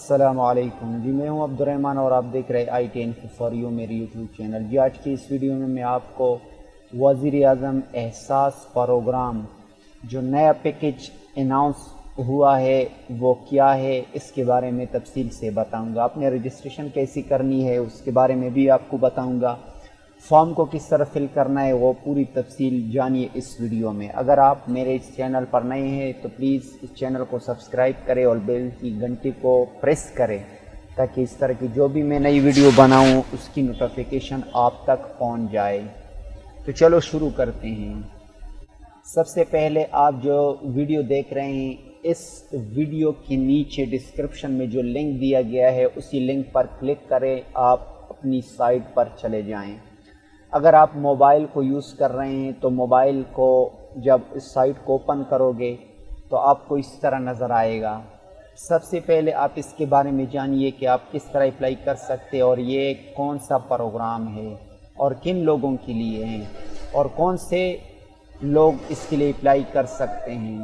السلام علیکم جی، میں ہوں عبدالرحمن اور آپ دیکھ رہے I T info for you میری یوٹیوب چینل۔ جی آج کی اس ویڈیو میں آپ کو وزیر اعظم احساس پروگرام جو نیا پیکیج اناؤنس ہوا ہے وہ کیا ہے اس کے بارے میں تفصیل سے بتاؤں گا۔ آپ نے رجسٹریشن کیسی کرنی ہے اس کے بارے میں بھی آپ کو بتاؤں گا۔ فارم کو کس طرح فل کرنا ہے وہ پوری تفصیل جانیے اس ویڈیو میں۔ اگر آپ میرے اس چینل پر نئے ہیں تو پلیز اس چینل کو سبسکرائب کریں اور بیل کی گھنٹی کو پریس کریں تاکہ اس طرح کی جو بھی میں نئی ویڈیو بناؤں اس کی نوٹیفیکیشن آپ تک پہنچ جائے۔ تو چلو شروع کرتے ہیں۔ سب سے پہلے آپ جو ویڈیو دیکھ رہے ہیں اس ویڈیو کے نیچے ڈسکرپشن میں جو لنک دیا گیا ہے اسی لنک پر کلک کریں، آپ اپنی سائٹ پر چلے جائیں۔ اگر آپ موبائل کو یوز کر رہے ہیں تو موبائل کو جب اس سائٹ کو اوپن کرو گے تو آپ کو اس طرح نظر آئے گا۔ سب سے پہلے آپ اس کے بارے میں جانیے کہ آپ کس طرح اپلائی کر سکتے اور یہ کون سا پروگرام ہے اور کن لوگوں کے لیے ہیں اور کون سے لوگ اس کے لیے اپلائی کر سکتے ہیں۔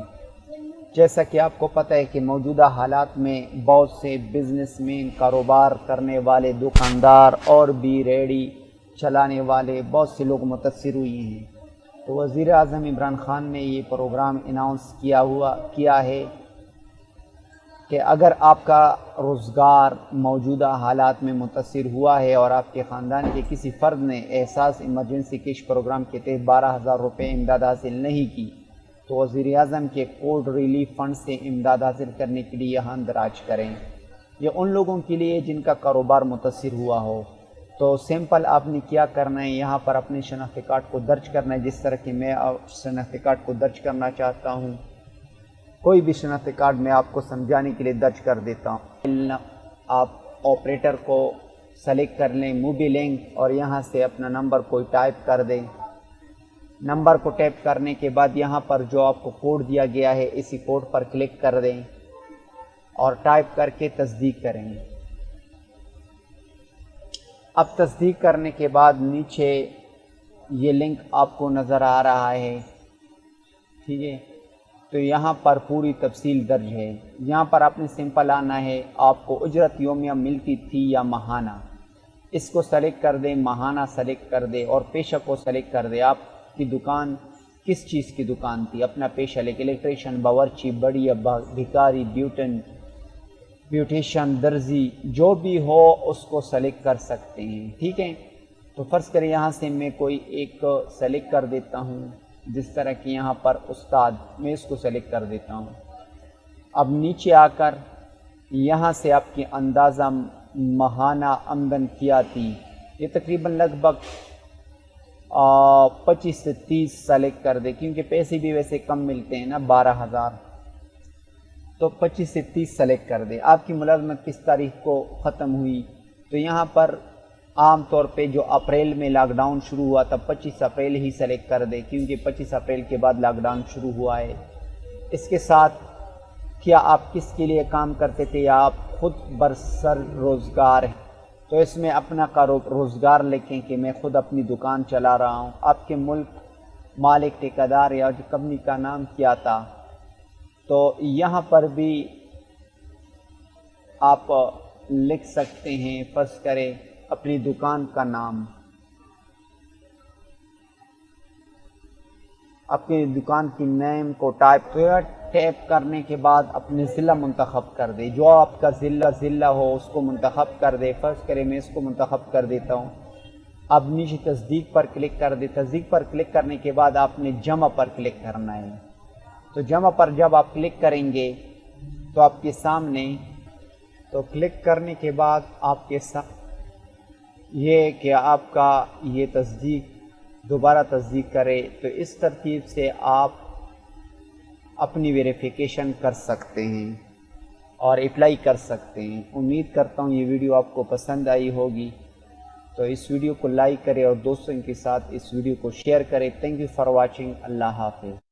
جیسا کہ آپ کو پتہ ہے کہ موجودہ حالات میں بہت سے بزنس مین، کاروبار کرنے والے، دکاندار اور بھی ریڑھی چلانے والے بہت سے لوگ متاثر ہوئے ہیں۔ تو وزیر اعظم عمران خان نے یہ پروگرام اناؤنس کیا ہے کہ اگر آپ کا روزگار موجودہ حالات میں متاثر ہوا ہے اور آپ کے خاندان کے کسی فرد نے احساس ایمرجنسی کیش پروگرام کے تحت 12,000 روپے امداد حاصل نہیں کی تو وزیر اعظم کے کووڈ ریلیف فنڈ سے امداد حاصل کرنے کے لیے یہاں اندراج کریں۔ یہ ان لوگوں کے لیے جن کا کاروبار متاثر ہوا ہو۔ تو سمپل آپ نے کیا کرنا ہے، یہاں پر اپنے شناختی کارڈ کو درج کرنا ہے، جس طرح کہ میں شناختی کارڈ کو درج کرنا چاہتا ہوں۔ کوئی بھی شناختی کارڈ میں آپ کو سمجھانے کے لیے درج کر دیتا ہوں۔ آپ آپریٹر کو سلیکٹ کر لیں، موبی لنک، اور یہاں سے اپنا نمبر کوئی ٹائپ کر دیں۔ نمبر کو ٹائپ کرنے کے بعد یہاں پر جو آپ کو کوڈ دیا گیا ہے اسی کوڈ پر کلک کر دیں اور ٹائپ کر کے تصدیق کریں۔ اب تصدیق کرنے کے بعد نیچے یہ لنک آپ کو نظر آ رہا ہے، ٹھیک ہے؟ تو یہاں پر پوری تفصیل درج ہے۔ یہاں پر آپ نے سمپل آنا ہے، آپ کو اجرت یومیہ ملتی تھی یا ماہانہ، اس کو سلیکٹ کر دیں، ماہانہ سلیکٹ کر دیں اور پیشہ کو سلیکٹ کر دیں۔ آپ کی دکان کس چیز کی دکان تھی، اپنا پیشہ لے کے الیکٹریشین، باورچی، بڑیا، بھکاری، بیوٹیشین، درزی، جو بھی ہو اس کو سلیکٹ کر سکتے ہیں، ٹھیک ہے؟ تو فرض کریں یہاں سے میں کوئی ایک سلیکٹ کر دیتا ہوں، جس طرح کہ یہاں پر استاد، میں اس کو سلیکٹ کر دیتا ہوں۔ اب نیچے آ کر یہاں سے آپ کی اندازہ ماہانہ آمدن کیا تھی، یہ تقریباً لگ بھگ 25 سے 30 سلیکٹ کر دے، کیونکہ پیسے بھی ویسے کم ملتے ہیں نا، 12,000، تو 25 سے 30 سلیکٹ کر دے۔ آپ کی ملازمت کس تاریخ کو ختم ہوئی تو یہاں پر عام طور پہ جو اپریل میں لاک ڈاؤن شروع ہوا تھا 25 اپریل ہی سلیکٹ کر دے، کیونکہ 25 اپریل کے بعد لاک ڈاؤن شروع ہوا ہے۔ اس کے ساتھ کیا آپ کس کے لیے کام کرتے تھے یا آپ خود برسر روزگار ہیں تو اس میں اپنا روزگار لکھیں کہ میں خود اپنی دکان چلا رہا ہوں۔ آپ کے ملک، مالک، ٹھیکیدار یا جو کمپنی کا نام کیا تھا، تو یہاں پر بھی آپ لکھ سکتے ہیں۔ فرض کریں اپنی دکان کا نام، اپنی دکان کی نیم کو ٹائپ کرنے کے بعد اپنے ضلع منتخب کر دے، جو آپ کا ضلع ہو اس کو منتخب کر دے۔ فرض کریں میں اس کو منتخب کر دیتا ہوں۔ اب نیچے تصدیق پر کلک کر دے۔ تصدیق پر کلک کرنے کے بعد آپ نے جمع پر کلک کرنا ہے۔ تو جمع پر جب آپ کلک کریں گے تو آپ کے سامنے، تو کلک کرنے کے بعد آپ کے ساتھ یہ کہ آپ کا یہ تصدیق دوبارہ تصدیق کرے، تو اس ترتیب سے آپ اپنی ویریفیکیشن کر سکتے ہیں اور اپلائی کر سکتے ہیں۔ امید کرتا ہوں یہ ویڈیو آپ کو پسند آئی ہوگی، تو اس ویڈیو کو لائک کریں اور دوستوں کے ساتھ اس ویڈیو کو شیئر کریں۔ Thank you for watching. اللہ حافظ۔